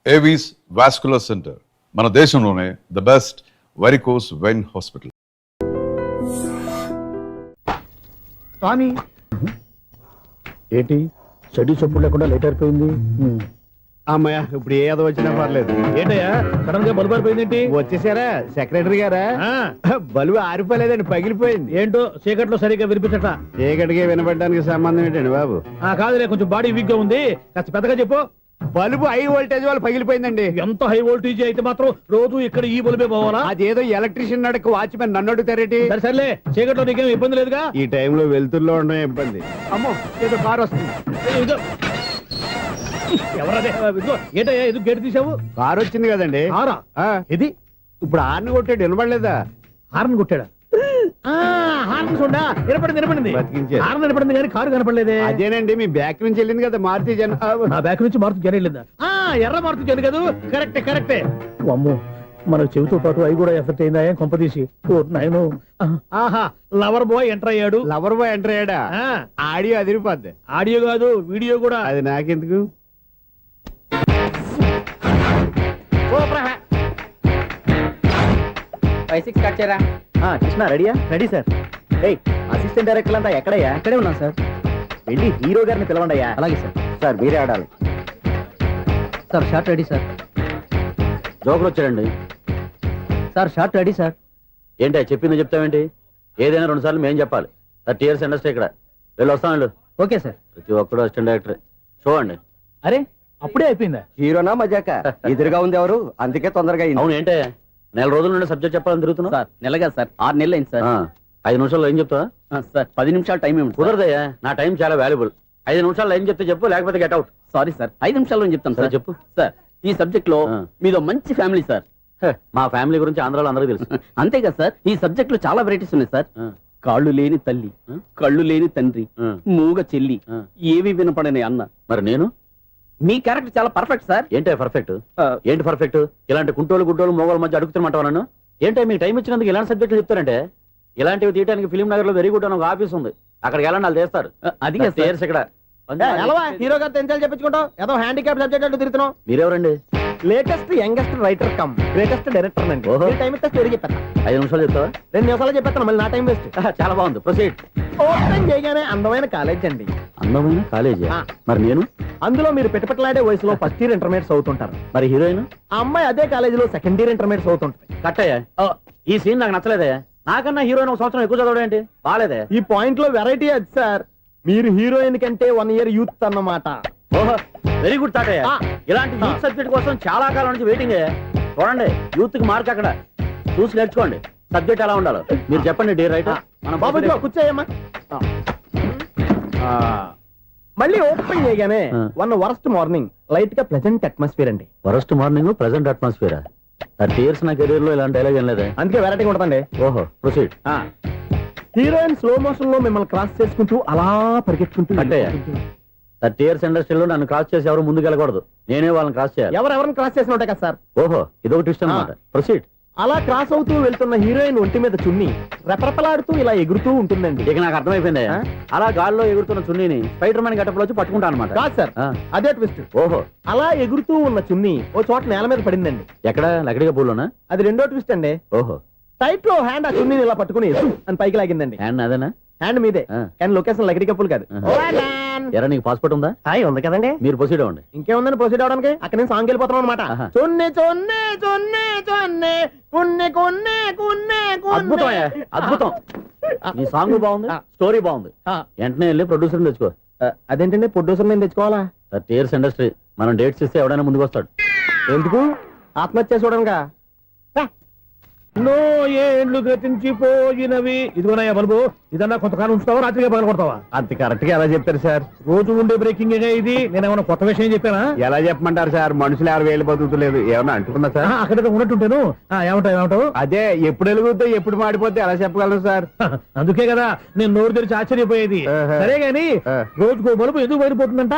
Avis vascular center మన దేశంలోనే the best varicose vein hospital. స్వామి ఏంటి చెడు చెప్పుడు లేకుండా లేట్ అయిపోయింది. అమ్మయ్య ఇప్పుడు ఏదో వచ్చినా పర్లేదు. ఏంటయ్యా సడన్ గా బల్బు అయిపోయింది ఏంటి? వచ్చేసారా సెక్రటరీ గారా? బలువు ఆరిపోలేదండి, పగిలిపోయింది. ఏంటో చీకట్లో సరిగ్గా వినిపించట. చీకటికి వినపడడానికి సంబంధం ఏంటండి బాబు? కాదులే, కొంచెం బాడీ వీక్ గా ఉంది, కాస్త పెద్దగా చెప్పు. బలుబు హై వోల్టేజ్ వాళ్ళు పగిలిపోయిందండి. ఎంత హై వోల్టేజ్ అయితే మాత్రం రోజు ఇక్కడ ఈ బల్బే పోవాలా? అదేదో ఎలక్ట్రీషియన్ నడక వాచ్మెన్ నన్ను అడుగుతారేటి? సరే సర్లే, చీకట్లో నీకేం ఇబ్బంది లేదుగా? ఈ టైంలో వెళ్తుల్లో ఉండడం ఇబ్బంది. అమ్మో ఏదో కారు వస్తుంది. ఇదిగో. ఎవరదే? ఇదిగో, ఏంటయ్యా ఎందుకు గేట్ తీసావు? కారు వచ్చింది కదండి. కారా? ఇది ఇప్పుడు హార్న్ కొట్టాడు, వినపడలేదా? హార్న్ కొట్టాడా? హార్న్ చూడా వినపడింది. బతికించారు. హార్న్ వినపడింది కానీ కారు కనపడలేదే. అదేనండి మీ బ్యాక్ నుంచి వెళ్ళింది కదా మారుతి జన. నా బ్యాక్ నుంచి మారుతు జన వెళ్ళిందా? ఎర్ర మారుతు జన కదా. కరెక్టే. అమ్మో, మన చెవితో పాటు అవి కూడా ఎఫెక్ట్ అయిందా కొంపదీసి? నాయను. ఆహా, లవర్ బాయ్ ఎంటర్ అయ్యాడు. లవర్ బాయ్ ఎంటర్ అయ్యాడా? ఆడియో అదిరిపోద్ది. ఆడియో కాదు వీడియో కూడా. అది నాకెందుకు? కృష్ణ రెడీయా? Ready sir. అసిస్టెంట్ డైరెక్టర్ అంతా ఎక్కడయ్యా? ఇక్కడే ఉన్నాం సార్. వెళ్ళి హీరో గారిని పిలవండి అయ్యా. అలాగే సార్. సార్ మీరే ఆడాలి సార్. Short ready sir. జోకులు వచ్చాడండి సార్. Short ready sir. ఏంటి చెప్పింది చెప్తావేంటి? ఏదైనా 2 సార్లు మేం చెప్పాలి. 30 years ఇండస్ట్రీ ఇక్కడ. వెళ్ళి వస్తాను. Okay sir. ప్రతి ఒక్కడు అసిస్టెంట్ డైరెక్టర్. చూడండి. అరే అప్పుడే అయిపోయిందా? హీరోనా మజాక? ఎదురుగా ఉంది ఎవరు, అందుకే తొందరగా. అవును ఏంటే 4 రోజుల నుండి సబ్జెక్ట్ చెప్పాలని తిరుగుతున్నా? సార్ నెలగా సార్, 6 నెలలు అయింది సార్. 5 నిమిషాల్లో ఏం చెప్తా సార్? 10 నిమిషాలు టైం ఏమి కుదరదయ్యా, నా టైం చాలా వాల్యుబుల్. 5 నిమిషాల్లో ఏం చెప్తే చెప్పు, లేకపోతే గెట్ అవుట్. సారీ సార్, 5 నిమిషాల్లో చెప్తాను సార్. చెప్పు సార్, ఈ సబ్జెక్ట్ లో మీదో మంచి ఫ్యామిలీ సార్. మా ఫ్యామిలీ గురించి ఆంధ్రాలో అందరూ తెలుసు. అంతేగా సార్, ఈ సబ్జెక్ట్ లో చాలా వెరైటీస్ ఉన్నాయి సార్. కాళ్ళు లేని తల్లి, కళ్ళు లేని తండ్రి, మూగ చెల్లి, ఏవి వినపడని అన్న. మరి నేను? మీ క్యారెక్టర్ చాలా పర్ఫెక్ట్ సార్. ఏంటే పర్ఫెక్ట్? ఏంటి పర్ఫెక్ట్? ఇలాంటి గుంటోళ్ళు మొగోళ్ళ మధ్య అడుగుతున్నమాట నన్ను. ఏంటంటే మీకు టైం ఇచ్చినందుకు ఇలాంటి సబ్జెక్టులు చెప్తారంటే? ఇలాంటివి తీయడానికి ఫిలిం నగర్ లో వెరీ గుడ్ అని ఒక ఆఫీస్ ఉంది, అక్కడికి వెళ్ళండి, వాళ్ళు చేస్తారు. అది ఇక్కడ హీరో గారు తెంచాలి చెప్పించుకుంటాం, ఏదో హ్యాండిక్యాప్ సబ్జెక్ట్ అంటూ తిరుగుతున్నాం. మీరెవరండి? Latest youngest writer cum greatest director అండి. టైం ఇస్తే స్టోరీ చెప్పేస్తా. 5 నిమిషాలు చెప్తావా? 2 నిమిషాలు చెప్పేస్తాను, మళ్ళీ నా టైం వేస్ట్. చాలా బాగుంది, ప్రొసీడ్. ఓపెన్ చేయగానే అందమైన కాలేజ్ అండి. అందమైన కాలేజీ? మరి నేను? అందులో మీరు పెట్టుపట్లాడే వయసులో ఫస్ట్ ఇయర్ ఇంటర్మీడియట్స్ అవుతుంటారు. మరి హీరోయిన్? ఆ అమ్మాయి అదే కాలేజీలో సెకండ్ ఇయర్ ఇంటర్మీడియట్స్ అవుతుంటారు. కట్టయ్యా, ఈ సీన్ నాకు నచ్చలేదయ్యా. నాకన్నా హీరోయిన్ 1 సంవత్సరం ఎక్కువ చదవడం ఏంటి? బాగాలేదే. ఈ పాయింట్ లో వెరైటీ అది సార్. మీరు హీరోయిన్ కంటే 1 year యూత్ అన్నమాట. ఓహో, వెరీ గుడ్ థాట్ అయ్యా. ఇలాంటి యూత్ సబ్జెక్ట్ కోసం చాలా కాలం నుంచి వెయిటింగ్. చూడండి, యూత్ కి మార్క్ అక్కడ చూసి నేర్చుకోండి. సబ్జెక్ట్ ఎలా ఉండాలో మీరు చెప్పండి. డే రైటర్ బాబు కూర్చోయమ్మా. మళ్ళీ ఓపెన్ చేయగానే 1 వరస్ట్ మార్నింగ్, లైట్ గా ప్లెజెంట్ అట్మాస్ఫియర్ అండి. Worst morning, present atmosphere. 30 years నా కెరీర్ లో ఇలాంటి డైలాగ్ ఏం లేదా? అందుకే వెరైటీ ఉంటుందండి. ఓహో, ప్రొసీడ్. హీరోయిన్ స్లో మోషన్ లో మిమ్మల్ని క్రాస్ చేసుకుంటూ అలా పరిగెత్తుకుంటూ 30 years ఇండస్ట్రీలో నన్ను క్రాస్ చేసి ఎవరు ముందుకు వెళ్ళకూడదు, నేనే వాళ్ళని క్రాస్ చేయాలి. ఎవరెవరిని క్రాస్ చేసిన ఉంటాయి కదా సార్. ఓహో, ఇదొక ట్విస్ట్ అన్నమాట. ప్రొసీడ్. అలా క్రాస్ అవుతూ వెళ్తున్న హీరోయిన్ ఒంటి మీద చున్ని రెపరెపలాడుతూ ఇలా ఎగురుతూ ఉంటుందండి. ఇక నాకు అర్థమైపోయింది. అలా గాల్లో ఎగురుతున్న చున్నీని స్పైడర్ మ్యాన్ గెటప్ లో వచ్చి పట్టుకుంటా అనమాట. కాదు సార్, అదే ట్విస్ట్. ఓహో, అలా ఎగురుతూ ఉన్న చున్ని ఓ చోట నేల మీద పడిందండి. ఎక్కడ? లకడిగా పూలోనా? అది 2వ ట్విస్ట్ అండి. ఓహో, టైట్ లో హ్యాండ్ ఆ చున్నీని ఇలా పట్టుకుని అని పైకి లాగిందండి. హ్యాండ్ అదేనా? హ్యాండ్ మీదే, కానీ లొకేషన్ లకడి కప్పులు కాదు. ఎరా, నీకు పాస్పోర్ట్ ఉందా? ఉంది కదండి. మీరు ప్రొసీడ్ అవ్వండి. ఇంకేముందని ప్రొసీడ్ అవడానికి? అక్కడ నేను సాంగ్ వెళ్ళిపోతున్నాం అనమాట. చొన్నే చొన్నే చొన్నే చొన్నే కున్నే కున్నే కున్నే. అద్భుతం, అద్భుతం. నీ సాంగ్ బాగుంది, స్టోరీ బాగుంది. వెంటనే వెళ్ళి ప్రొడ్యూసర్ తెచ్చుకో. అదేంటండి ప్రొడ్యూసర్ నేను తెచ్చుకోవాలా? 30 years ఇండస్ట్రీ, మనం డేట్స్ ఇస్తే ఎవడైనా ముందుకు వస్తాడు. ఎందుకు? ఆత్మహత్య చూడనుగా. ఏళ్ళు గతించిపోయినవి. ఇదిగోనయ్యా బల్బు, ఇదన్నా కొంతకాలం ఉంచుతావా, రాత్రిగా పగల కొడతావా? అంత కరెక్ట్ గా ఎలా చెప్తారు సార్? రోజు ఉండే బ్రేకింగ్ ఇది. నేనేమన్నా కొత్త విషయం చెప్పానా? ఎలా చెప్పమంటారు సార్? మనుషులు 6 వేలు బతుకుతలేదు, ఏమన్నా అంటున్నా సార్? అక్కడ ఉన్నట్టుంటాను. ఏమంటావు? అదే, ఎప్పుడు వెలుగుతో ఎప్పుడు మాడిపోతే ఎలా చెప్పగలరు సార్? అందుకే కదా నేను నోరు తెరిచి ఆశ్చర్యపోయేది. సరే గాని రోజుకో బల్బు ఎందుకు బయటపోతుందంట?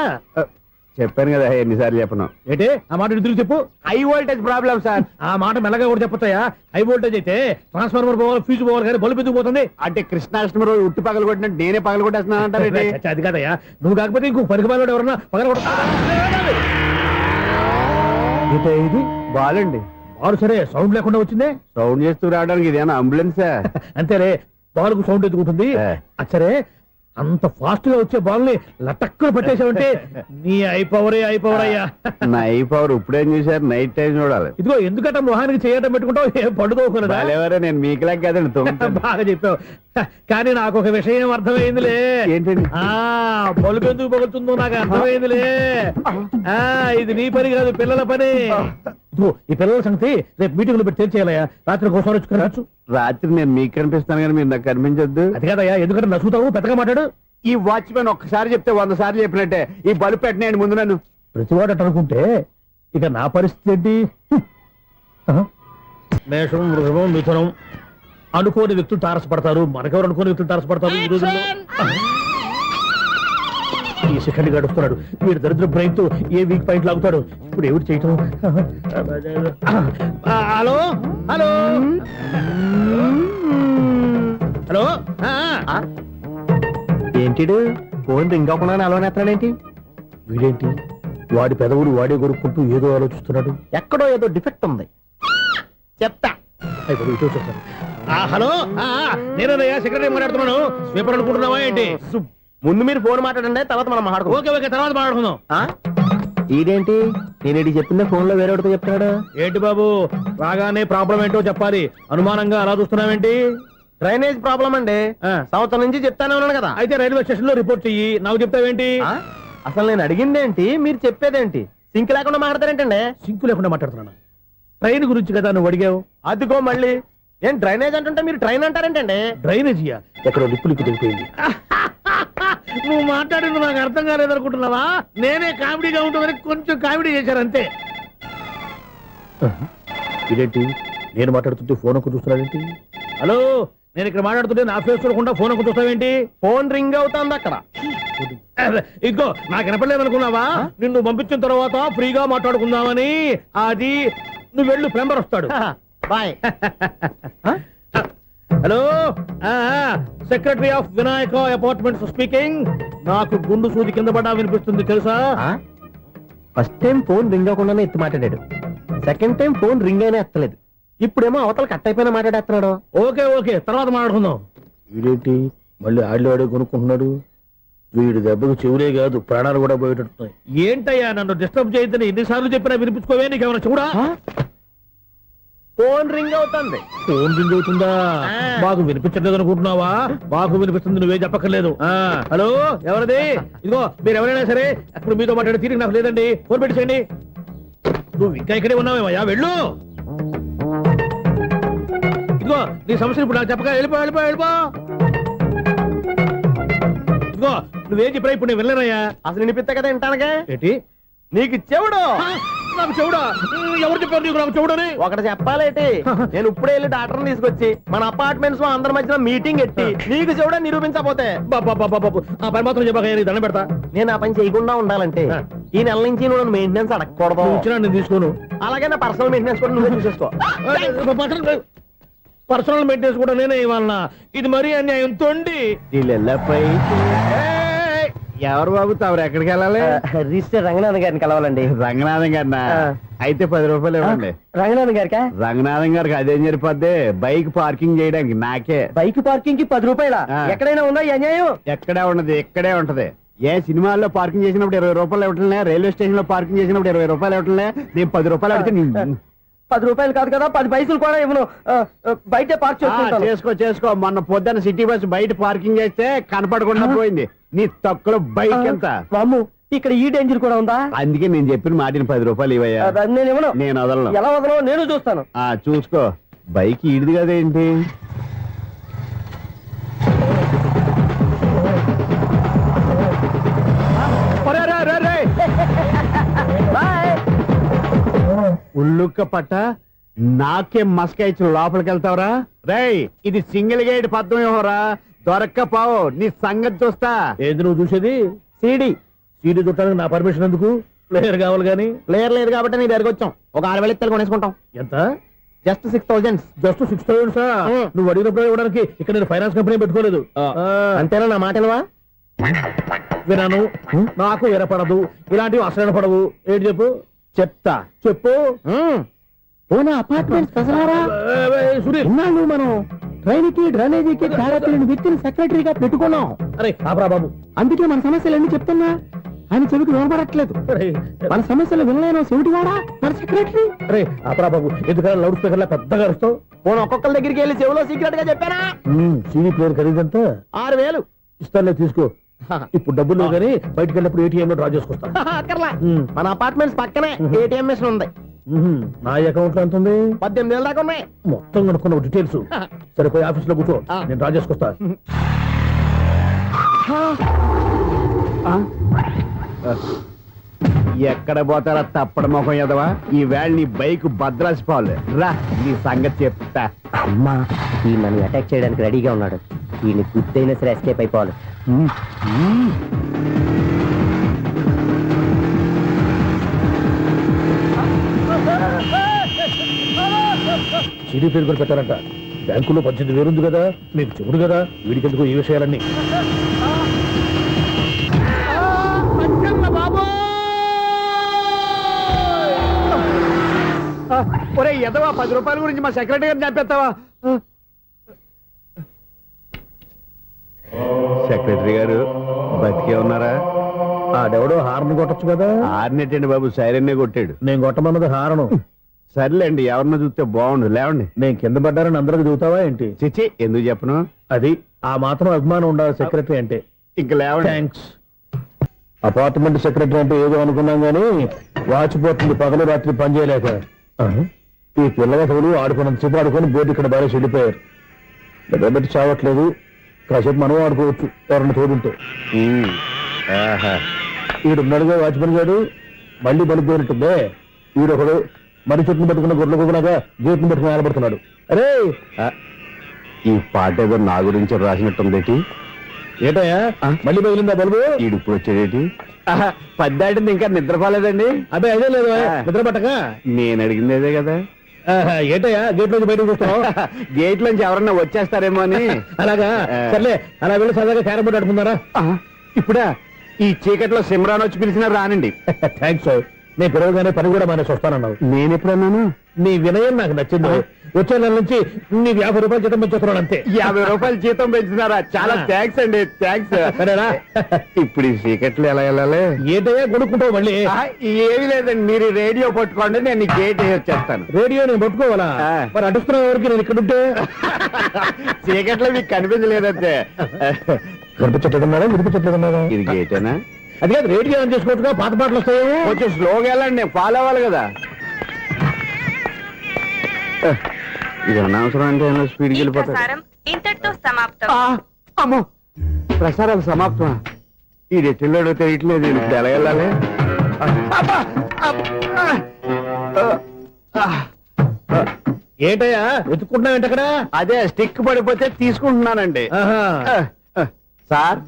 చెప్పాను కదా, ఎన్నిసార్లు చెప్పను. ఏంటే ఆ మాట ఇద్దరు చెప్పు. High voltage problem sir. ఆ మాట మెల్లగా కూడా చెప్పొచ్చాయా? హై వోల్టేజ్ అయితే ట్రాన్స్ఫార్మర్ పోవాలి, ఫ్యూజ్ పోవాలి, కానీ బల్బు ఎందుకు పోతుంది? అంటే కృష్ణాష్టమి రోజు ఉట్టి పగలు కొట్టినట్టు నేనే పగలు కొట్టేస్తున్నాను అంటారు. అది కాదయ్యా, నువ్వు కాకపోతే ఇంకో పనికి పగలు ఎవరన్నా పగల కొట్ట. ఏంటే ఇది బాలండి బాలు సరే సౌండ్ లేకుండా వచ్చిందే సౌండ్ చేస్తూ రావడానికి ఇదేనా అంబులెన్సా అంతేరే బాలుకు సౌండ్ ఎదుగుతుంది ఏ. అచ్చరే అంత ఫాస్ట్ గా వచ్చే బాల్ ని లటక్కున పట్టేసావంటే నీ అయిపవరే అయ్యా నైట్ పవర్ ఇప్పుడేం చూసారు నైట్ టైం చూడాలి ఇదిగో ఎందుకంటే మొహానికి చేయటం పెట్టుకుంటావు ఏం పండుకోకూడదా బాలేవరే నేను మీకులా కదండి తొమ్మిది బాగా చెప్పావు కానీ నాకు ఒక విషయం అర్థమైందిలే ఏంటండి ఆ బలుపు ఎందుకు పగులుతుందో నాకు అర్థమైందిలే ఆ ఇది నీ పని కాదు పిల్లల పని ఇదిగో ఈ పిల్లల సంగతి రేపు మీటింగ్ లో పెట్టి తెలిసేయాలయ్యా రాత్రి ఒకసారి వచ్చి రాచ్చు రాత్రి నేను మీకు కనిపిస్తాను కానీ మీరు నాకు కనిపించొద్దు అది కాదయ్యా ఎందుకంటే నసుగుతావు పెద్దగా మాట్లాడు ఈ వాచ్మెన్ ఒక్కసారి చెప్తే 100 సార్లు చెప్పినట్టే ఈ బల్బు పెట్టినాయండి ముందు నన్ను ప్రతివాడట అనుకుంటే ఇక నా పరిస్థితి ఏంటి మేషం వృషభం మిథునం అనుకోని వ్యక్తులు తారసపడతారు మనకెవరు అనుకోని వ్యక్తులు తారసపడతారు ఈ రోజుల్లో ఈ సెకండ్ గడుస్తున్నాడు వీడు దరిద్ర బ్రెయిన్ తో ఏ వీక్ పాయింట్ లాగుతాడు ఇప్పుడు ఎవరు చేయటం హలో హలో హలో ఏంటిడు ఫోన్ రింగ్ అవ్వకుండా అలవనేస్తాడేంటి వీడేంటి వాడి పెదవులు వాడే కొరుక్కుంటూ ఏదో ఆలోచిస్తున్నాడు ఎక్కడో ఏదో డిఫెక్ట్ ఉంది చెప్తా అయిపోయి ఇటు వచ్చేస్తాను. హలో నేనయ్యా సెక్రటరీ మాట్లాడుతున్నాను స్వీపర్ అనుకుంటున్నావా ఏంటి ముందు మీరు ఫోన్ మాట్లాడండి తర్వాత మనం మాట్లాడుకో ఓకే ఓకే తర్వాత మాట్లాడుకుందాం ఇదేంటి నేను చెప్పిందే ఫోన్ లో వేరే చెప్తాడు ఏంటి బాబు రాగానే ప్రాబ్లం ఏంటో చెప్పాలి అనుమానంగా అలా చూస్తున్నావేంటి డ్రైనేజ్ ప్రాబ్లం అండి సంవత్సరం నుంచి చెప్తానే ఉన్నాను కదా అయితే రైల్వే స్టేషన్ లో రిపోర్ట్ చెయ్యి నాకు చెప్తావేంటి అసలు నేను అడిగిందేంటి మీరు చెప్పేదేంటి సింక్ లేకుండా మాట్లాడతారేంటండి సింకు లేకుండా మాట్లాడుతున్నాను ట్రైన్ గురించి కదా నువ్వు అడిగావు అదిగో మళ్ళీ ఏం డ్రైనేజ్ అంటుంటే మీరు ట్రైన్ అంటారేంటండి డ్రైనేజీయా ఎక్కడో లిప్పులిక్కు దిగిపోయింది నువ్వు మాట్లాడింది నాకు అర్థం కాలేదనుకుంటున్నావా నేనే కామెడీగా ఉంటుందని కొంచెం కామెడీ చేశారు అంతే ఇదేంటి నేను మాట్లాడుతుంటే ఫోన్ ఒక్క చూస్తున్నాడేంటి హలో నేను ఇక్కడ మాట్లాడుతుంటే నా ఫేస్ చూడకుండా ఫోన్ ఒక్క చూస్తావేంటి ఫోన్ రింగ్ అవుతుంది అక్కడ ఇదిగో నాకు వినపడలేదనుకున్నావా నిన్ను పంపించిన తర్వాత ఫ్రీగా మాట్లాడుకుందామని అది నువ్వు వెళ్ళు ప్లంబర్ వస్తాడు bye hello secretary of Vinayaka apartments speaking నాకు గుండు సూది కింద పడ్డా వినిపిస్తుంది తెలుసా ఫస్ట్ టైం ఫోన్ రింగ్ అవ్వకుండానే ఎత్తి మాట్లాడాడు సెకండ్ టైం ఫోన్ రింగ్ అయినా ఎత్తలేదు ఇప్పుడేమో అవతల కట్ అయిపోయినా మాట్లాడేస్తున్నాడు ఓకే ఓకే తర్వాత మాట్లాడుకుందాం వీడేంటి మళ్ళీ ఆడిలో కొనుక్కుంటున్నాడు వీడి దెబ్బకు చెవులే కాదు ప్రాణాలు కూడా పోయేటట్టున్నాయి ఏంటయ్యా నన్ను డిస్టర్బ్ చేయొద్దని ఎన్నిసార్లు చెప్పినా వినిపించుకోవే నీకేమైనా చూడా ఫోన్ రింగ్ అవుతుంది ఫోన్ రింగ్ అవుతుందా మాకు వినిపించట్లేదు అనుకుంటున్నావా మాకు వినిపిస్తుంది నువ్వే చెప్పక్కర్లేదు హలో ఎవరిది ఇదిగో మీరు ఎవరైనా సరే ఇప్పుడు మీతో మాట్లాడే తీరిక నాకు లేదండి ఫోన్ పెట్టేసేయండి నువ్వు ఇంకా ఇక్కడే ఉన్నావేమయ్యా వెళ్ళు ఇదిగో నీ సమస్యలు ఇప్పుడు నాకు చెప్పక వెళ్ళిపో వెళ్ళిపో వెళ్ళిపో ఇదిగో నువ్వేం చెప్పరా ఇప్పుడు నేను వెళ్ళానయ్యా అసలు వినిపిస్తా కదా వింటానగా ఏంటి నీకు చెవుడు నాకు చెవుడా ఎవరు చెప్పారు నీకు నాకు చెవుడని ఒకటి చెప్పాలేటి నేను ఇప్పుడే వెళ్ళి డాక్టర్ తీసుకొచ్చి మన అపార్ట్మెంట్స్ లో అందరి మధ్యన మీటింగ్ ఎట్టి నీకు చెవుడా నిరూపించకపోతే బాబు ఆ పని మాత్రం చెప్పక నీకు దండం పెడతా నేను ఆ పని చేయకుండా ఉండాలంటే ఈ నెల నుంచి నువ్వు మెయింటెనెన్స్ అడగకూడదు నువ్వు ఇచ్చినా నేను తీసుకోను అలాగే నా పర్సనల్ మెయింటెనెన్స్ కూడా నువ్వే చూసేసుకో పర్సనల్ మెయింటెనెన్స్ కూడా నేనే ఇవ్వాలన్నా ఇది మరీ అన్యాయం తొండి ఎవరు బాబు తవరు ఎక్కడికి వెళ్ళాలి రిజిస్టర్ రంగనాథ్ గారిని కలవాలండి రంగనాథం గారినా అయితే 10 రూపాయలు ఇవ్వండి రంగనాథ్ గారికా రంగనాథం గారికి అదేం సరిపోద్ది బైక్ పార్కింగ్ చేయడానికి నాకే బైక్ పార్కింగ్ కి 10 రూపాయల ఎక్కడైనా ఉందా ఈ అన్యాయం ఎక్కడే ఉండదు ఇక్కడే ఉంటది ఏ సినిమాల్లో పార్కింగ్ చేసినప్పుడు 20 రూపాయలు ఇవ్వట్లే రైల్వే స్టేషన్ లో పార్కింగ్ చేసినప్పుడు 20 రూపాయలు ఇవ్వట్లే నేను 10 రూపాయలు అడిగితే 10 రూపాయలు కాదు కదా 10 పైసలు కూడా ఇవ్వను బయట పార్క్ చేసుకుంటాను చేసుకో మొన్న పొద్దున్న సిటీ బస్ బయట పార్కింగ్ చేస్తే కనపడకుండా పోయింది నీ తక్కువ బైక్ ఎంత మాము ఇక్కడ ఈ డేంజర్ కూడా ఉందా అందుకే నేను చెప్పిన మాటిని 10 రూపాయలు ఇవ్వయ్యా నేను ఇవ్వను నేను వదలను ఎలా వదలో నేను చూస్తాను చూసుకో బైక్ ఈడిది కదా ఏంటి ఉల్లుక్క పట్ట నాకే మస్క ఇచ్చిన లోపలికి వెళ్తావరా రేయ్ ఇది సింగిల్ గేట్ పద్మం ఇవ్వరా దొరక్కపోవు నీ సంగతి చూస్తా ఏది నువ్వు చూసేది సీడీ సీడీ చుట్టానికి నా పర్మిషన్ ఎందుకు ప్లేయర్ కావాలి కానీ ప్లేయర్ లేదు కాబట్టి నీ దగ్గరకు వచ్చాం ఒక 6,000 ఇత్తలు కొనేసుకుంటాం ఎంత జస్ట్ 6,000 జస్ట్ 6,000 సార్ నువ్వు అడిగినప్పుడు ఇవ్వడానికి ఇక్కడ నేను ఫైనాన్స్ కంపెనీ పెట్టుకోలేదు అంతేనా నా మాటలవా వినాను నాకు ఎరపడదు ఇలాంటివి అసలు పడవు ఏంటి చెప్పు చెప్తా. చెప్పు. ఓనా అపార్ట్మెంట్ కసలారా సునీల్, ఇన్నాళ్ళు మనం ట్రైన్కి డ్రైనేజీకి తేడా తెలియని వ్యక్తిని సెక్రటరీగా పెట్టుకున్నాం. అరే ఆపరా బాబు, అందుకే మన సమస్యలన్నీ చెప్తున్నా ఆయన చెవికి వినపడట్లేదు. మన సమస్యలు వినలేను చెవిటివాడా మన సెక్రటరీ. అరే ఆపరా బాబు, ఎందుకన్నా లౌడ్ స్పీకర్ లా పెద్దగా అరుస్తావు? పోను ఒక్కొక్కరి దగ్గరికి వెళ్ళి చెవులో సీక్రెట్ గా చెప్పానా? CD player ఖరీదంతా 6,000. ఇస్తానులే, తీసుకో. ఇప్పుడు డబ్బులు లేవు కానీ బయటకు వెళ్ళినప్పుడు ఏటీఎం లో డ్రా చేసుకొస్తా. అక్కర్లా, మన అపార్ట్మెంట్స్ పక్కనే ఏటీఎం మిషన్ ఉంది. నా అకౌంట్ లో ఎంత ఉంది? 18,000 దాకా ఉన్నాయి. మొత్తం కనుక్కున్న డీటెయిల్స్. సరిపోయి ఆఫీస్ లో కూర్చో, నేను డ్రా చేసుకొస్తా. ఎక్కడ పోతారా తప్పడ మొఖం ఎదవా? ఈ వేళ నీ బైక్ భద్రాసి పాలు రా, నీ సంగతి చెప్తా. అమ్మా ఈ మనం అటాక్ చేయడానికి రెడీగా ఉన్నాడు. ఈయన గుద్దైనా సరే ఎస్కేప్ అయిపోవాలి. సీడీ ప్లేయర్ కూడా పెట్టారంట. బ్యాంకులో 18,000 ఉంది కదా, మీకు చెబుడు కదా, వీడికి ఎందుకు ఈ విషయాలన్నీ? ఒరే ఎదవా, 10 రూపాయల గురించి మా సెక్రటరీ గారిని చంపేస్తావా? సెక్రటరీ గారు బతికే ఉన్నారా? ఆడెవడో హార్న్ కొట్టచ్చు కదా. ఆరినట్టండి బాబు, సైరన్నే కొట్టాడు. నేను కొట్టమన్నది హారను. సర్లేండి, ఎవరన్నా చూస్తే బాగుండు. లేవండి. నేను కింద పడ్డారని అందరికి దిగుతావా ఏంటి? చిచ్చి, ఎందుకు చెప్పను? అది ఆ మాత్రం అభిమానం ఉండాలి సెక్రటరీ అంటే. ఇంక లేవండి. థ్యాంక్స్. అపార్ట్మెంట్ సెక్రటరీ అంటే ఏదో అనుకున్నాం గానీ వాచిపోతుంది పగలు రాత్రి పని చేయలేక. ఈ పిల్లగతులు ఆడుకున్నంత సేపు ఆడుకొని బోర్డు ఇక్కడ బాగా చెడిపోయారు. నిద్రబెట్టి చావట్లేదు. కాసేపు మనం ఆడుకోవచ్చు ఎవరన్నా తోడుంటే. ఈడున్నాడుగా వాచ్మెన్ గారు, మళ్ళీ బలి పోయినట్టుందే. ఈడొకడు మరి చెట్టును పట్టుకున్న గొడ్ల కుక్కలాగా గేట్ను పట్టుకుని ఆలబడుతున్నాడు. అరే ఈ పాట ఏదో నా గురించి రాసినట్టుందేటి. ఏటయ్యా మళ్ళీ పగిలిందా బల్బు? ఈడు ఇప్పుడు వచ్చేదేటి? 10 దాటింది, ఇంకా నిద్రపోలేదండి. అదే అదే లేదు నిద్ర పట్టక. నేను అడిగింది అదే కదా. ఏటయ్యా గేట్ నుంచి బయటకు చూస్తున్నావు? గేట్ లోంచి ఎవరన్నా వచ్చేస్తారేమో అని. అలాగా, సర్లే అలా వెళ్ళి సరదాగా క్యారం బోర్డు ఆడుకుందారా? ఇప్పుడా? ఈ చీకట్లో సిమ్రాన్ వచ్చి పిలిచినా రానండి. థ్యాంక్స్. నేను పిలవగానే పని కూడా మానేసి వస్తానన్నావు. నేను ఎప్పుడన్నాను? నీ వినయం నాకు నచ్చింది. వచ్చే నెల నుంచి నీకు 50 రూపాయలు జీతం పెంచుతున్నాను అంతే. 50 రూపాయలు జీతం పెంచుతున్నారా? చాలా థ్యాంక్స్ అండి, థ్యాంక్స్. సరేనా? ఇప్పుడు ఈ చీకట్లు ఎలా వెళ్ళాలి? ఏంటయ్యా కొనుక్కుంటావు మళ్ళీ? ఏమీ లేదండి, మీరు రేడియో పట్టుకోండి, నేను గేట్ వేసి వచ్చేస్తాను. రేడియో నేను పట్టుకోవాలా? మరి అడుస్తున్న వరకు నేను ఇక్కడ ఉంటే చీకట్లో మీకు కనిపించలేదంటే. కనిపించట్లేదన్నారా వినిపించట్లేదన్నారా? ఇది గేటేనా? అది కాదు, రేడియో ఆన్ చేసుకోవచ్చుగా, పాత పాటలు వస్తాయేమో. కొంచెం స్లోగా వెళ్ళండి, నేను ఫాలో అవ్వాలి కదా. ఇది అనవసరం అంటే స్పీడ్కి వెళ్ళిపోతాడు. ప్రసారం ఇంతటితో సమాప్తం. అమ్మో, ప్రసారాలు సమాప్తం. ఈ రెట్టిల్లోడో తెలియట్లేదు, ఇప్పుడు ఎలా వెళ్ళాలి? ఏంటయ్యా వెతుక్కుంటున్నావు ఏంటి అక్కడ? అదే స్టిక్ పడిపోతే తీసుకుంటున్నానండి. సార్,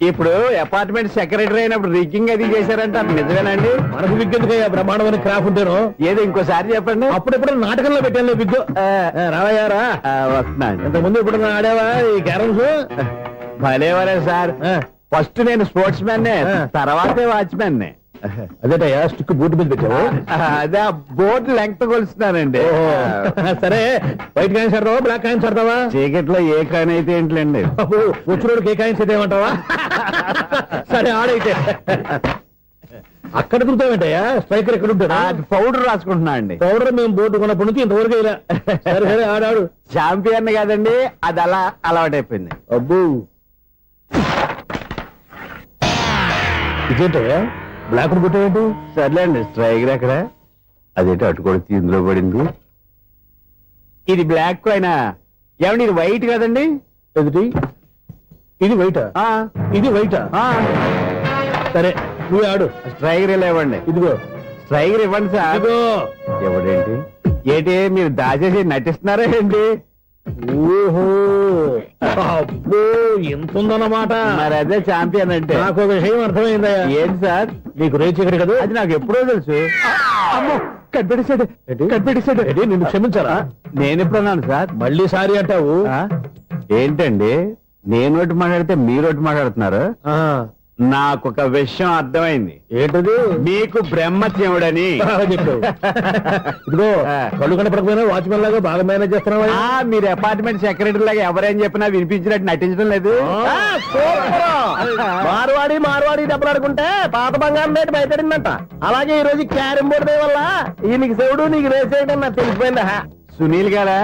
ఇప్పుడు అపార్ట్మెంట్ సెక్రటరీ అయినప్పుడు రిగ్గింగ్ అది చేశారంటే అది నిజమేనండి? మనకు విగ్గెందుకయ్యా, బ్రహ్మాండమైన క్రాఫ్ ఉంటాను. ఏదో ఇంకోసారి చెప్పండి. అప్పుడెప్పుడు నాటకంలో పెట్టాను విగ్గు. రావయ్యారా? వస్తున్నాను. ఇంతకుముందు ఇప్పుడు ఆడావా ఈ క్యారమ్స్? భలేవరే సార్. ఫస్ట్ నేను స్పోర్ట్స్ మ్యాన్, తర్వాతే వాచ్మెన్. అదేటయ్యా స్టిక్ బూట్ మీద పెట్టావు? అదే బోర్డు లెంగ్త్ కొలుస్తున్నానండి. సరే, వైట్ కాయిన్స్ ఆడతావా బ్లాక్ కాయిన్స్ ఆడతావా? చీకట్లో ఏ కాయిన్ అయితే ఏంటండి? వచ్చినోడికి ఏ కాయిన్స్ అయితే ఏమంటావా? సరే ఆడైతే. అక్కడ తిరుగుతావేంటయ్యా? స్ట్రైకర్ ఎక్కడ ఉంటాడా? పౌడర్ రాసుకుంటున్నా అండి. పౌడర్ మేము బోర్డు కొన్నప్పటి నుంచి ఇంతవరకు ఇలా. సరే సరే ఆడాడు. చాంపియన్ కాదండి, అది అలా అలవాటైపోయింది. అబ్బు, ఇదేంటయ్యా బ్లాక్ కొట్టావేంటి? సర్లేండి, స్ట్రైకర్ ఎక్కడ? అదేంటి అటుకొడితే ఇందులో పడింది. ఇది బ్లాక్ కాయిన్. ఏమండి ఇది వైట్ కదండి? ఎదుటి ఇది వైటా? ఇది వైటా? సరే నువ్వు ఆడు. స్ట్రైకర్ ఇలా ఇవ్వండి. ఇదిగో స్ట్రైకర్ ఇవ్వండి సార్. ఇదిగో. ఎవడేంటి ఏంటి మీరు దాచేసి నటిస్తున్నారా ఏంటి? ఓహో, అబ్బో ఎంత ఉందన్నమాట. మరి అదే చాంపియన్ అంటే. నాకు ఒక విషయం అర్థమైందయ్యా. ఏంటి సార్? నీకు రేచి ఇక్కడ కదా? అది నాకు ఎప్పుడో తెలుసు. అమ్మో, కనిపెట్టేశాడు, కనిపెట్టేశాడు. నిన్ను క్షమించారా? నేను ఎప్పుడన్నాను సార్? మళ్ళీ సారీ అంటావు? ఏంటండి, నేను ఒకటి మాట్లాడితే మీరు ఒకటి మాట్లాడుతున్నారు. నాకొక విషయం అర్థమైంది. ఏంటది? మీకు బ్రహ్మత్యముడని. బాగా చెప్పావు. ఇదిగో కళ్ళు కనపడకపోయినా వాచ్మెన్ లాగా బాగా మేనేజ్ చేస్తున్నావా? మీరు అపార్ట్మెంట్ సెక్రటరీ లాగా ఎవరేం చెప్పినా వినిపించినట్టు నటించడం లేదు. మార్వాడి దెబ్బలాడుకుంటే పాత బంగారం రేటు బయటడిందంట. అలాగే ఈ రోజు క్యారం బోర్డు వల్ల ఈయనకి శివుడు నీకు రేసేయడం నాకు తెలిసిపోయిందా? సునీల్ గారా,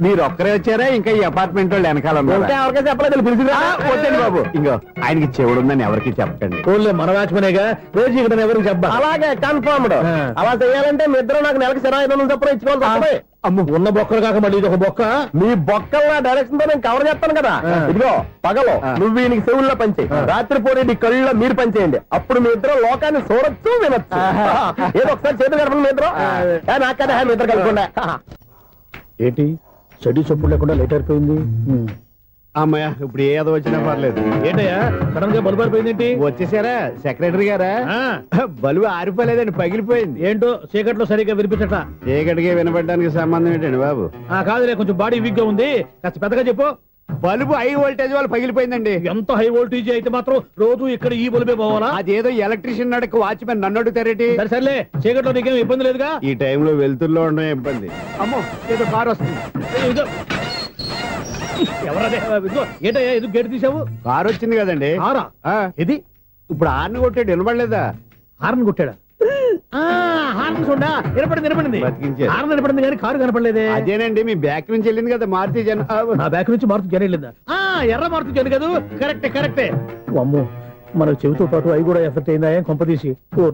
మీరు ఒక్కరే వచ్చారా ఇంకా ఈ అపార్ట్మెంట్ వాళ్ళు వెనకాల ఉన్నారా? ఎవరికైనా చెప్పలేదు పిలిచిరా? వద్దండి బాబు, ఇంకో ఆయనకి చెవుడుందని ఎవరికి చెప్పకండి. ఓన్లీ మన వాచ్మనేగా రోజు ఇక్కడ ఎవరికి చెప్పా. అలాగే కన్ఫర్మ్డ్. అలా చేయాలంటే మీ ఇద్దరు నాకు నెలకు 500 చొప్పున ఇచ్చుకోవాలి. అమ్మ, ఉన్న బొక్కలు కాక మళ్ళీ ఇది ఒక బొక్క. మీ బొక్కల డైరెక్షన్ తో నేను కవర్ చేస్తాను కదా. ఇదిగో పగలో నువ్వు ఈయనకి చెవుల్లో పంచే, రాత్రిపూట నీ కళ్ళలో మీరు పనిచేయండి. అప్పుడు మీ ఇద్దరు లోకాన్ని చూడొచ్చు వినొచ్చు. ఏదో ఒకసారి చేతులు కలపండి మీ ఇద్దరు. నాకు కదా మీ ఇద్దరు కలుపుకుండా. ఏంటి చెడు చెప్పుడు లేకుండా లేట్ అయిపోయింది. అమ్మయ్య, ఇప్పుడు ఏదో వచ్చినా పర్లేదు. ఏంటయ్యా సడన్ గా బల్బు అయిపోయింది ఏంటి? వచ్చేసారా సెక్రటరీ గారా? బలువు ఆరిపోలేదండి, పగిలిపోయింది. ఏంటో చీకట్లో సరిగ్గా వినిపించట. చీకటికి వినపడడానికి సంబంధం ఏంటండి బాబు? కాదులే, కొంచెం బాడీ వీక్ గా ఉంది, కాస్త పెద్దగా చెప్పు. బల్బు హై వోల్టేజ్ వాళ్ళు పగిలిపోయిందండి. ఎంత హై వోల్టేజ్ అయితే మాత్రం రోజు ఇక్కడ ఈ బల్బే పోవాలా? అదేదో ఎలక్ట్రీషియన్ నడక వాచ్మెన్ నన్ను అడుగుతారేటి? సరే సర్లే, చీకట్లో నీకేం ఇబ్బంది లేదుగా? ఈ టైంలో వెళ్తుల్లో ఉండడం ఇబ్బంది. అమ్మో, ఏదో కారు వస్తుంది. ఇదిగో. ఎవరదే? ఇదిగో, ఏంటయ్యా ఇది గేట్ తీసావు? కారు వచ్చింది కదండి. కారా? ఇది ఇప్పుడు ఆర్ని కొట్టాడు, వినపడలేదా? హార్న్ కొట్టాడా? హార్న్ చూడా వినపడింది. బతికించారు. హార్న్ వినపడింది కానీ కారు కనపడలేదే. అదేనండి, మీ బ్యాక్ నుంచి వెళ్ళింది కదా మారుతి జన. నా బ్యాక్ నుంచి మారుతు జన వెళ్ళిందా? ఎర్ర మారుతు జన కదా. కరెక్టే. అమ్మో, మన చెవితో పాటు అవి కూడా ఎఫెక్ట్ అయిందా కొంపదీసి?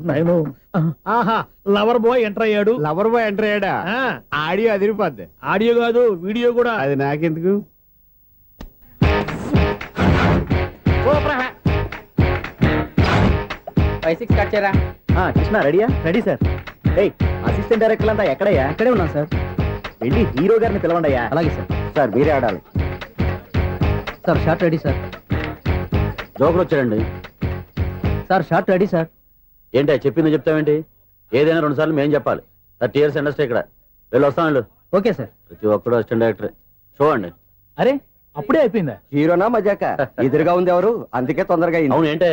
నాయను. ఆహా, లవర్ బాయ్ ఎంటర్ అయ్యాడు. లవర్ బాయ్ ఎంటర్ అయ్యాడా? ఆడియో అదిరిపోద్ది. ఆడియో కాదు, వీడియో కూడా. అది నాకెందుకు? కృష్ణ రెడీయా? Ready sir. అసిస్టెంట్ డైరెక్టర్ అంతా ఎక్కడయ్యా? ఇక్కడే ఉన్నాం సార్. వెళ్ళి హీరో గారిని పిలవండి అయ్యా. అలాగే సార్. సార్ మీరే ఆడాలి సార్. Short ready sir. జోకులు వచ్చాడండి. Sir short ready sir. ఏంటి చెప్పింది చెప్తావేంటి? ఏదైనా 2 సార్లు మేం చెప్పాలి. 30 years ఇండస్ట్రీ ఇక్కడ. వస్తాను వెళ్ళు. Okay sir. ప్రతి ఒక్కడు అసిస్టెంట్ డైరెక్టర్. చూడండి. అరే అప్పుడే అయిపోయిందా? హీరోనా మజాక? ఎదురుగా ఉంది ఎవరు, అందుకే తొందరగా అయింది. అవును, ఏంటే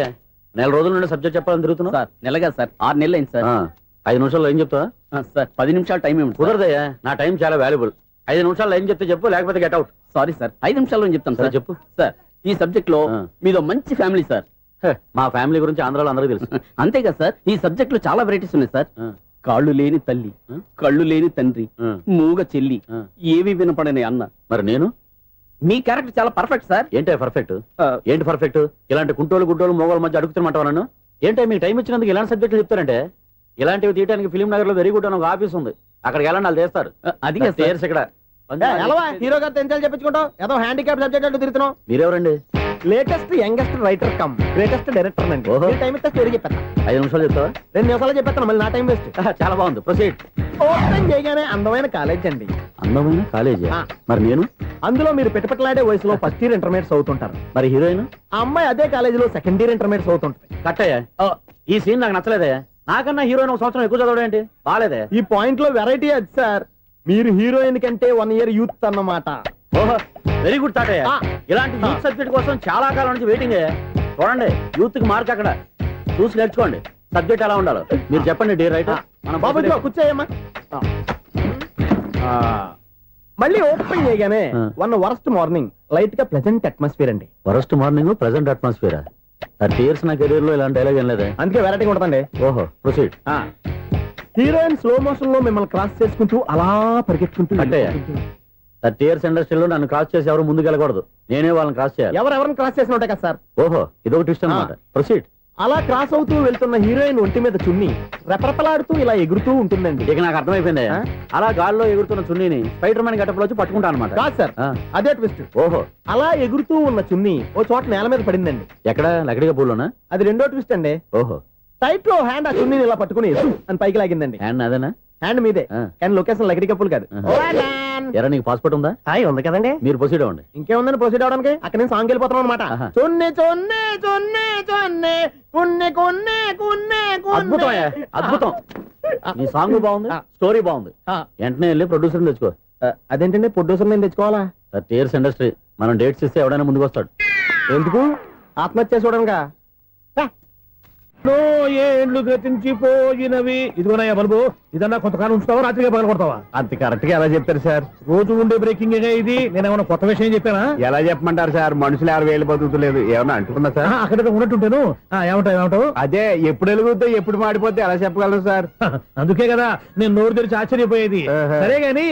4 రోజుల నుండి సబ్జెక్ట్ చెప్పాలని తిరుగుతున్నావు? సార్ నెలగా సార్, 6 నెలలు అయింది సార్. 5 నిమిషాల్లో ఏం చెప్తావా? సార్ 10 నిమిషాలు టైం ఏమి కుదరదయ్యా, నా టైం చాలా వాల్యుబుల్. 5 నిమిషాల్లో ఏం చెప్తే చెప్పు, లేకపోతే గెట్ అవుట్. సారీ సార్, 5 నిమిషాల్లో చెప్తాను సార్. చెప్పు. సార్ ఈ సబ్జెక్ట్ లో మీదో మంచి ఫ్యామిలీ సార్. మా ఫ్యామిలీ గురించి ఆంధ్రాలో అందరికీ తెలుసు. అంతే కదా సార్, ఈ సబ్జెక్ట్ లో చాలా వెరైటీస్ ఉన్నాయి సార్. కాళ్ళు లేని తల్లి, కళ్ళు లేని తండ్రి, మూగ చెల్లి, ఏవి వినపడని అన్న. మరి నేను? మీ క్యారెక్టర్ చాలా పర్ఫెక్ట్ సార్. ఏంటే పర్ఫెక్ట్? ఏంటి పర్ఫెక్ట్? ఇలాంటి కుంటోలు గుడ్డోలు మొగోళ్ళ మధ్య అడుగుతున్నమాట నన్ను. ఏంటంటే మీకు టైం ఇచ్చినందుకు ఇలాంటి సబ్జెక్టులు చెప్తారంటే, ఇలాంటివి తీయడానికి ఫిలిం నగర్ లో వెరీ గుడ్ అని ఒక ఆఫీస్ ఉంది. అక్కడికి వెళ్ళండి, వాళ్ళు చేస్తారు. అది కదా సార్. ఇక్కడ హీరో గారు తెంచాలి చెప్పించుకుంటావు, ఏదో హ్యాండిక్యాప్ సబ్జెక్ట్ అంటూ తిరుగుతున్నావు. మీరెవరండి? Latest youngest writer cum greatest director అండి. ఓహో. టైం ఇస్తే స్టోరీ చెప్పేస్తా. 5 నిమిషాలు చెప్తావా? 2 నిమిషాలు చెప్పేస్తాను, మళ్ళీ నా టైం వేస్ట్. చాలా బాగుంది, ప్రొసీడ్. ఓపెన్ చేయగానే అందమైన కాలేజ్ అండి. అందమైన కాలేజీ? మరి నేను? అందులో మీరు పెట్టుపట్లాడే వయసులో ఫస్ట్ ఇయర్ ఇంటర్మీడియట్స్ అవుతుంటారు. మరి హీరోయిన్? ఆ అమ్మాయి అదే కాలేజీలో సెకండ్ ఇయర్ ఇంటర్మీడియట్స్ అవుతుంటారు. కట్టయ్యా, ఈ సీన్ నాకు నచ్చలేదే. నాకన్నా హీరోయిన్ 1 సంవత్సరం ఎక్కువ చదవడం ఏంటి? బాలేదే. ఈ పాయింట్ లో వెరైటీ అది సార్. మీరు హీరోయిన్ కంటే 1 year యూత్ అన్నమాట. ఓహో, వెరీ గుడ్ తాటయ్య. ఇలాంటి యూత్ సబ్జెక్ట్ కోసం చాలా కాలం నుంచి వెయిటింగ్. చూడండి, యూత్ కి మార్క్ అక్కడ చూసి నేర్చుకోండి. సబ్జెక్ట్ ఎలా ఉండాలో మీరు చెప్పండి. డే రైటర్ మన బాబు ఇదిగో కూర్చోయమ్మా. మళ్ళీ ఓపెన్ చేయగానే 1 వరస్ట్ మార్నింగ్, లైట్ గా ప్లెజెంట్ అట్మాస్ఫియర్ అండి. Worst morning, present atmosphere. 30 years నా కెరీర్ లో ఇలాంటి డైలాగ్ ఏం లేదే. అందుకే వెరైటీ ఉంటుందండి. ఓహో, ప్రొసీడ్. హీరోయిన్ స్లో మోషన్ లో మిమ్మల్ని క్రాస్ చేసుకుంటూ అలా పరిగెట్టుకుంటూ అంటయ్యా, 30 years ఇండస్ట్రీలో నన్ను క్రాస్ చేసి ఎవరు ముందుకు వెళ్ళకూడదు. నేనే వాళ్ళని క్రాస్ చేయాలి. ఎవరెవరిని క్రాస్ చేసిన ఉంటాయి కదా సార్. ఓహో, ఇదొక ట్విస్ట్ అన్నమాట. ప్రొసీడ్. అలా క్రాస్ అవుతూ వెళ్తున్న హీరోయిన్ ఒంటి మీద చున్ని రెపరెపలాడుతూ ఇలా ఎగురుతూ ఉంటుందండి. ఇక నాకు అర్థమైపోయింది. అలా గాల్లో ఎగురుతున్న చున్నీని స్పైడర్ మ్యాన్ గెటప్లో వచ్చి పట్టుకుంటా అనమాట. కాదు సార్, అదే ట్విస్ట్. ఓహో, అలా ఎగురుతూ ఉన్న చున్ని ఓ చోట నేల మీద పడిందండి. ఎక్కడ? లకడిగా పూలోనా? అది రెండో ట్విస్ట్ అండి. ఓహో, టైట్ లో హ్యాండ్ ఆ చున్నీని ఇలా పట్టుకుని అని పైకి లాగిందండి. హ్యాండ్ అదేనా? హ్యాండ్ మీదే, కానీ లొకేషన్ లకడి కప్పులు కాదు. ఎరా, నీకు పాస్పోర్ట్ ఉందా? ఉంది కదండి. మీరు ప్రొసీడ్ అవ్వండి. ఇంకేముందని ప్రొసీడ్ అవడానికి? అక్కడ నేను సాంగ్ వెళ్ళిపోతాను అనమాట. చున్ని చున్ని చున్ని చున్ని కున్ని కున్ని కున్ని. అద్భుతం, అద్భుతం. నీ సాంగ్ బాగుంది, స్టోరీ బాగుంది. వెంటనే వెళ్ళి ప్రొడ్యూసర్ తెచ్చుకో. అదేంటండి ప్రొడ్యూసర్ నేను తెచ్చుకోవాలా? 30 years ఇండస్ట్రీ, మనం డేట్స్ ఇస్తే ఎవడైనా ముందుకు వస్తాడు. ఎందుకు? ఆత్మహత్య చూడనుగా. నో ఏండ్లు గతించిపోయినవి. ఇదిగోనయ్యా బల్బు, ఇదన్నా కొంతకాలం ఉంచుతావా, రాత్రిగా పగల కొడతావా? అంత కరెక్ట్ గా ఎలా చెప్తారు సార్? రోజు ఉండే బ్రేకింగ్ ఇది. నేనేమన్నా కొత్త విషయం చెప్పానా? ఎలా చెప్పమంటారు సార్? మనుషులు ఎవరు వేలు బతుకుతలేదు, ఏమన్నా అంటున్నా సార్? అక్కడ ఉన్నట్టుంటాను. ఏమంటావు? అదే ఎప్పుడు వెలుగుద్దో ఎప్పుడు మాడిపోతే ఎలా చెప్పగలను సార్? అందుకే కదా నేను నోరు తెరిచి ఆశ్చర్యపోయేది. ఆహా. సరే గాని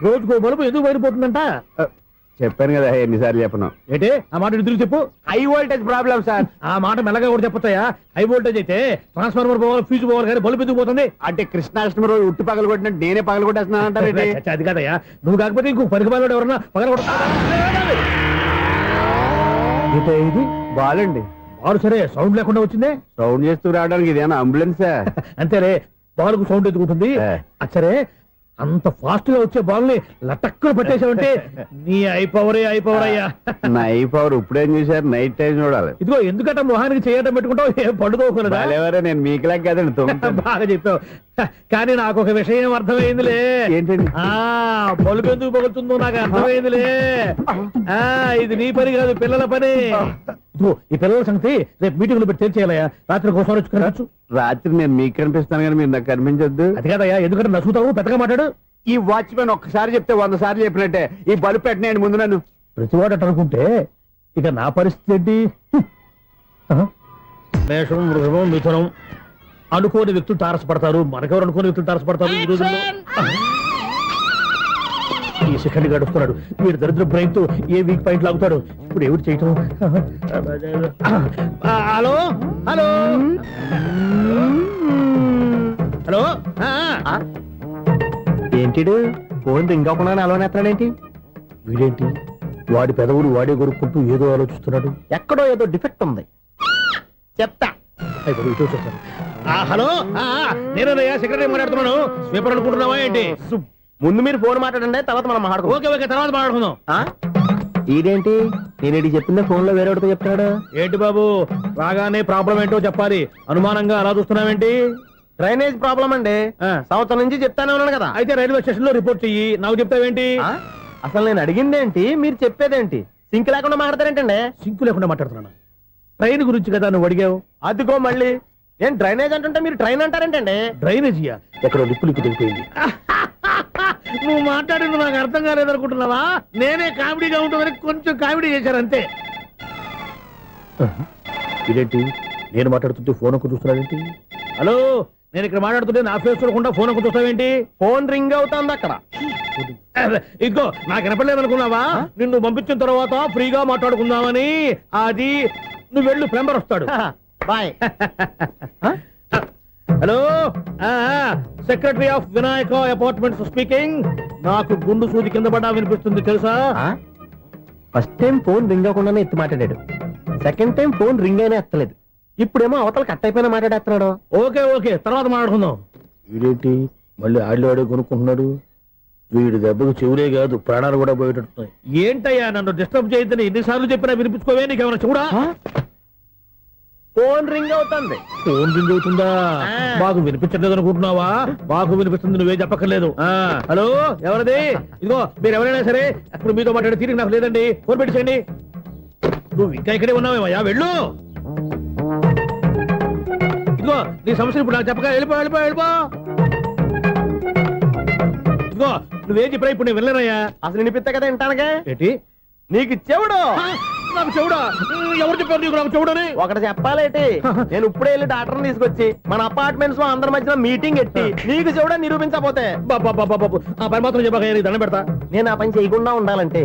రోజుకో బల్బు ఎందుకు బయటపోతుందంట? చెప్పాను కదా ఎన్నిసార్లు చెప్పను. ఏంటే ఆ మాట ఎదురు చెప్పు. High voltage problem sir. ఆ మాట మెల్లగా కూడా చెప్పొచ్చాయా? హై వోల్టేజ్ అయితే ట్రాన్స్ఫార్మర్ పోవాలి, ఫ్యూజ్ పోవాలి, కానీ బల్బు ఎందుకు పోతుంది? అంటే కృష్ణాష్టమి రోజు ఉట్టి పగలు కొట్టినట్టు నేనే పగలు కొట్టేస్తున్నాను అంటారు. చచ్చా, అది కాదయ్యా. నువ్వు కాకపోతే ఇంకో పరిగణలో ఎవరన్నా పగల ఇది బాలండి బాలు. సరే సౌండ్ లేకుండా వచ్చిందే. సౌండ్ చేస్తూ రావడానికి ఇదేనా అంబులెన్సా? అంతేలే, బాలుకు సౌండ్ ఎదుగుతుంది. సరే అంత ఫాస్ట్ గా వచ్చే బాల్ ని లటక్కున పట్టేసావంటే నీ ఐపవర్ అయ్యా. నైఫ్ అవర్ ఇప్పుడేం చూసారు? నైట్ టైం చూడాలి. ఇదిగో ఎందుకంటే మొహానికి చేయటం పెట్టుకుంటావు, ఏం పండుకోకూడదా? ఎవరే నేను మీకులాగా కదండి తొమ్మిది. బాగా చెప్పావు. కానీ నాకు ఒక విషయం అర్థమైందిలే. ఏంటండి? బల్బు ఎందుకు పగులుతుందో నాకు అర్థమైందిలే. ఇది నీ పని కాదు, పిల్లల పని. ఇదిగో ఈ పిల్లల సంగతి రేపు మీటింగ్ లో పెట్టి తెలిసేయాలయ్యా. రాత్రి కోసం వచ్చుకోవచ్చు. రాత్రి నేను మీకు కనిపిస్తాను కానీ మీరు నాకు కనిపించొద్దు. అది కాదయ్యా, ఎందుకంటే నసుగుతావు, పెద్దగా మాట్లాడు. ఈ వాచ్మెన్ ఒక్కసారి చెప్తే 100 సార్లు చెప్పినట్టే. ఈ బల్బు పెట్టినాయండి ముందు నన్ను. ప్రతివాడట అనుకుంటే ఇక నా పరిస్థితి ఏంటి? మేషం, వృషభం, మిథునం అనుకోని వ్యక్తులు తారసపడతారు. మనకెవరు అనుకోని వ్యక్తులు తారసపడతారు ఈ రోజుల్లో? ఈ సెకండ్ గడుస్తున్నాడు. వీడు దరిద్ర బ్రెయిన్ తో ఏ వీక్ పాయింట్ లాగుతాడు. ఇప్పుడు ఎవరు చేయటం? Hello hello hello. ఏంటిడు ఫోన్ రింగ్ అవ్వకుండా అలవనేస్తాడేంటి? వీడేంటి వాడి పెదవులు వాడే కొరుక్కుంటూ ఏదో ఆలోచిస్తున్నాడు. ఎక్కడో ఏదో డిఫెక్ట్ ఉంది, చెప్తా. అయిపోయి ఇటు వచ్చేస్తాను. హలో, నేనయ్యా సెక్రటరీ మాట్లాడుతున్నాను. స్వీపర్ అనుకుంటున్నావా ఏంటి? ముందు మీరు ఫోన్ మాట్లాడండి, తర్వాత మనం మాట్లాడుకో. ఓకే ఓకే, తర్వాత మాట్లాడుకుందాం. ఇదేంటి నేను చెప్పిందే ఫోన్ లో వేరే ఒకటి చెప్తాడు. ఏంటి బాబు, రాగానే ప్రాబ్లం ఏంటో చెప్పాలి. అనుమానంగా అలా చూస్తున్నావేంటి? డ్రైనేజ్ ప్రాబ్లం అండి. సంవత్సరం నుంచి చెప్తానే ఉన్నాను కదా. అయితే రైల్వే స్టేషన్ లో రిపోర్ట్ చెయ్యి. నాకు చెప్తావేంటి? అసలు నేను అడిగిందేంటి, మీరు చెప్పేదేంటి? సింక్ లేకుండా మాట్లాడతారేంటండి? సింకు లేకుండా మాట్లాడుతున్నాను. ట్రైన్ గురించి కదా నువ్వు అడిగావు. అదిగో మళ్ళీ నేను డ్రైనేజ్ అంటుంటే మీరు ట్రైన్ అంటారేంటండి? డ్రైనేజీయా? ఎక్కడో లిప్పు తెగిపోయింది. నువ్వు మాట్లాడింది నాకు అర్థం కాలేదనుకుంటున్నావా? నేనే కామెడీగా ఉంటుందని కొంచెం కామెడీ చేశారు అంతే. ఇదేంటి నేను మాట్లాడుతుంటే ఫోన్ ఒక్క చూస్తున్నావేంటి? హలో, నేను ఇక్కడ మాట్లాడుతుంటే నా ఫేస్ చూడకుండా ఫోన్ ఒక్క చూస్తావేంటి? ఫోన్ రింగ్ అవుతుంది అక్కడ. ఇదిగో నాకు వినపడలేదు అనుకున్నావా? నిన్ను పంపించిన తర్వాత ఫ్రీగా మాట్లాడుకుందామని. అది నువ్వు వెళ్ళు, ప్లంబర్ వస్తాడు. Bye. Hello, secretary of Vinayaka apartments speaking. నాకు గుండు సూది కింద పడ్డా వినిపిస్తుంది తెలుసా? ఫస్ట్ టైం ఫోన్ రింగ్ అవ్వకుండానే ఎత్తి మాట్లాడాడు. సెకండ్ టైం ఫోన్ రింగ్ అయినా ఎత్తలేదు. ఇప్పుడేమో అవతల కట్ అయిపోయినా మాట్లాడేస్తున్నాడు. ఓకే ఓకే, తర్వాత మాట్లాడుకుందాం. వీడేంటి మళ్ళీ ఆడిలో ఆడే కొనుక్కుంటున్నాడు? వీడి దెబ్బకు చెవులే కాదు ప్రాణాలు కూడా పోయేటట్టున్నాయి. ఏంటయ్యా నన్ను డిస్టర్బ్ చేయొద్దని ఎన్నిసార్లు చెప్పినా వినిపించుకోవే? నీకేమైనా చూడా? ఫోన్ రింగ్ అవుతుంది. ఫోన్ రింగ్ అవుతుందా? మాకు వినిపించలేదు అనుకుంటున్నావా? మాకు వినిపిస్తుంది, నువ్వే చెప్పక్కర్లేదు. హలో, ఎవరది? ఇదిగో మీరు ఎవరైనా సరే అప్పుడు మీతో మాట్లాడే తీరిక నాకు లేదండి. ఫోన్ పెట్టేసేయండి. నువ్వు ఇంకా ఇక్కడే ఉన్నావేమయ్యా, వెళ్ళు. ఇదిగో నీ సమస్యలు ఇప్పుడు నాకు చెప్పక వెళ్ళిపో వెళ్ళిపో వెళ్ళిపో. ఇదిగో నువ్వేం చెప్పరా ఇప్పుడు నేను వెళ్ళానయ్యా. అసలు వినిపిస్తా కదా వింటానుగా. ఏంటి నీకు చెవుడు? నాకు చెవుడా? ఎవరు చెప్పారు నీకు నాకు చెవుడని? ఒకటి చెప్పాలేటి, నేను ఇప్పుడే వెళ్ళి డాక్టర్ని తీసుకొచ్చి మన అపార్ట్మెంట్స్ లో అందరి మధ్యన మీటింగ్ ఎట్టి నీకు చెవుడా నిరూపించకపోతే బాబు ఆ పని మాత్రం చెప్పక దండం పెడతా. నేను ఆ పని చేయకుండా ఉండాలంటే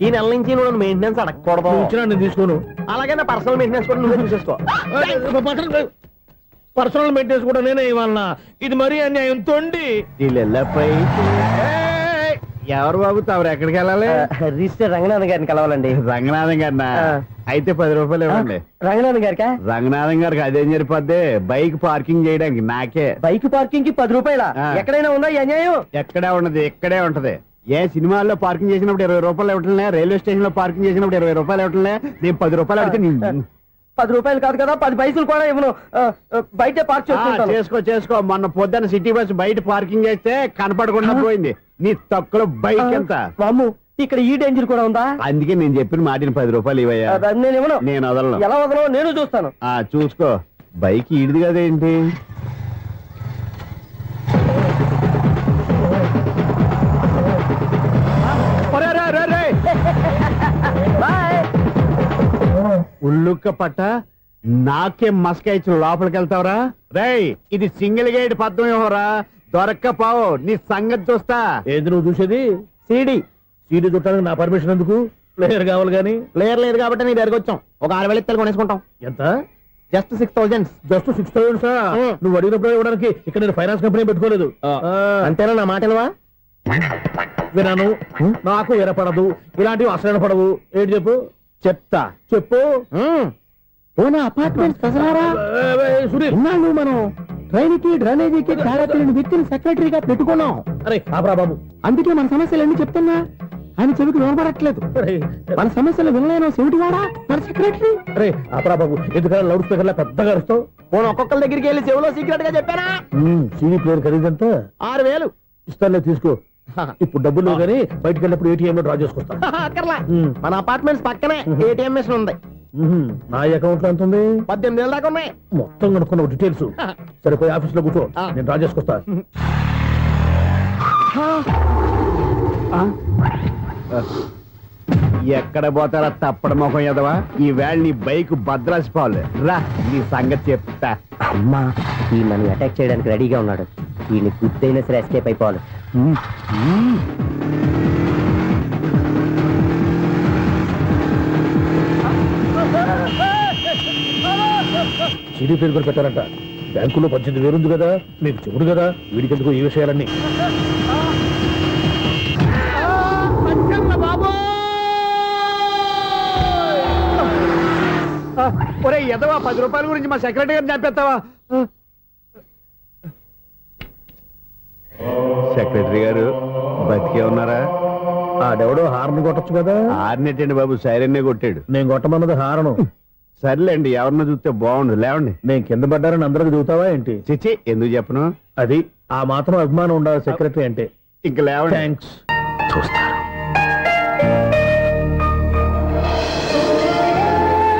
ఈ నెల నుంచి నువ్వు మెయింటెనెన్స్ అడగకూడదు. ఇచ్చినా నేను తీసుకోను. అలాగే నా పర్సనల్ మెయింటెనెన్స్ కూడా నువ్వే చూసేసుకో. పర్సనల్ మెయింటెనెన్స్ కూడా నేనే ఇవ్వాలన్నా? ఇది మరీ అన్యాయం తోండి. ఎవరు బాబు తమరు ఎక్కడికి వెళ్ళాలి? రిజిస్టర్ రంగనాథన్ గారిని కలవాలండి. రంగనాథం గారినా? అయితే 10 రూపాయలు ఇవ్వండి. రంగనాథన్ గారికా? రంగనాథం గారికి అదేం సరిపోద్ది? బైక్ పార్కింగ్ చేయడానికి నాకే. బైక్ పార్కింగ్ కి 10 రూపాయల? ఎక్కడైనా ఉందా ఈ అన్యాయం? ఎక్కడే ఉన్నది, ఇక్కడే ఉంటది. ఏ సినిమాల్లో పార్కింగ్ చేసినప్పుడు 20 రూపాయలు ఇవ్వట్లే, రైల్వే స్టేషన్ లో పార్కింగ్ చేసినప్పుడు 20 రూపాయలు ఇవ్వట్లే. నేను 10 రూపాయలు అడిగితే 10 రూపాయలు కాదు కదా, 10 పైసలు కూడా ఇవ్వను. బయటే పార్క్ చేసుకుంటాను. చేసుకో. మొన్న పొద్దున్న సిటీ బస్ బయట పార్కింగ్ చేస్తే కనపడకుండా పోయింది. నీ తక్కువ బైక్ ఎంత? వామ్ము, ఇక్కడ ఈ డేంజర్ కూడా ఉందా? అందుకే నేను చెప్పిన మాటిని 10 రూపాయలు ఇవ్వయ్యా. నేను ఇవ్వను. నేను వదలను. ఎలా వదలను? నేను చూస్తాను. చూసుకో. బైక్ ఈడిది కదేంటి? ఒరే, రే, రే, రే. ఉల్లుక్క పట్ట నాకే మస్క ఇచ్చిన లోపలికి వెళ్తావరా? రేయ్, ఇది సింగిల్ గేట్ పద్మం యోహరా, దొరక్కపోవు నీ సంగతి చూస్తా. ఏంది నువ్వు చూసేది? సిడి సీడీ చుట్టానికి నా పర్మిషన్ ఎందుకు? ప్లేయర్ కావాలి గానీ. ప్లేయర్ లేదు కాబట్టి నీ దగ్గరకు వచ్చాం. ఒక 6,000 ఇత్తలు కొనేసుకుంటాం. ఎంత? జస్ట్ 6,000. Just 6,000 sir. నువ్వు అడిగినప్పుడు ఇవ్వడానికి ఇక్కడ నేను ఫైనాన్స్ కంపెనీ పెట్టుకోలేదు. అంతేనా నా మాటలువా? వినాను, నాకు ఎరపడదు, ఇలాంటివి అసలు పడవు. ఏంటి చెప్పు? చెప్తా. చెప్పు. ఓనా అపార్ట్మెంట్స్ కసరారా? సునీల్, ఉన్నాను మనం ట్రైన్కి డ్రైనేజీకి తేడా వ్యక్తిని సెక్రటరీగా పెట్టుకున్నాం. అరే ఆపరా బాబు. అందుకే మన సమస్యలన్నీ చెప్తున్నా. ఆయన చెవికి వినపడట్లేదు. అరే, మన సమస్యలు వినలేను చెవిటి వాడా మన సెక్రటరీ. అరే ఆపరా బాబు. ఎందుకంటే లౌడ్ స్పీకర్ లా పెద్దగా అరుస్తావు? పోను ఒక్కొక్కరి దగ్గరికి వెళ్ళి చెవిలో సీక్రెట్ గా చెప్పానా? CD player ఖరీదంతా 6,000. ఇస్తానులే, తీసుకో. ఇప్పుడు డబ్బులు లేవు కానీ బయటకు వెళ్ళినప్పుడు ఏటీఎం లో డ్రా చేసుకొస్తా. అక్కర్లా. మన అపార్ట్మెంట్స్ పక్కనే ఏటీఎం మిషన్ ఉంది. నా అకౌంట్ లో ఎంత ఉంది? 18,000 దాకా ఉన్నాయి. మొత్తం కనుక్కున్న డీటెయిల్స్. సరిపోయి ఆఫీస్ లో కూర్చో, నేను డ్రా చేసుకొస్తా. ఎక్కడ పోతారా తప్పడ మొహం ఎదవా? ఈ వేళ నీ బైక్ భద్రాసిపోవాలి. రా, నీ సంగతి చెప్తా. అమ్మా, ఈ నన్ను అటాక్ చేయడానికి రెడీగా ఉన్నాడు. ఈయన గుద్దైనా సరే ఎస్కేప్ అయిపోవాలి. సీడీ ప్లేయర్ కూడా పెట్టారంట. బ్యాంకులో 18,000 ఉంది కదా, మీకు చెబుడు కదా, వీడికెందుకు ఈ విషయాలన్నీ? ఒరే ఎదవా, 10 రూపాయల గురించి మా సెక్రటరీ గారిని చంపేస్తావా? సెక్రటరీ గారు బతికే ఉన్నారా? ఆడెవడో హార్న్ కొట్టచ్చు కదా. ఆరినట్టండి బాబు, సైరన్నే కొట్టాడు. నేను కొట్టమన్నది హారను. సర్లేండి, ఎవరినో చూస్తే బాగుండు. లేవండి. నేను కింద పడ్డారని అందరికి చూతావా ఏంటి? చిచ్చి, ఎందుకు చెప్పను? అది ఆ మాత్రం అభిమానం ఉండాలి సెక్రటరీ అంటే. ఇంక లేవండి. థ్యాంక్స్. చూస్తారు.